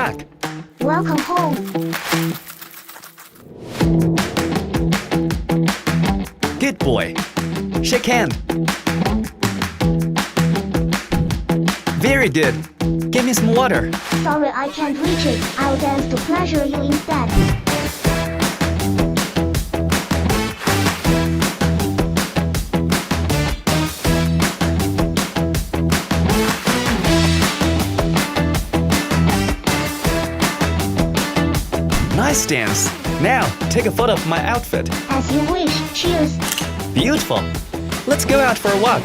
back. Welcome home. Good boy. Shake hand. Very good. Give me some water. Sorry, I can't reach it. I'll dance to pleasure you instead. Nice dance. Now, take a photo of my outfit. As you wish. Cheers. Beautiful. Let's go out for a walk.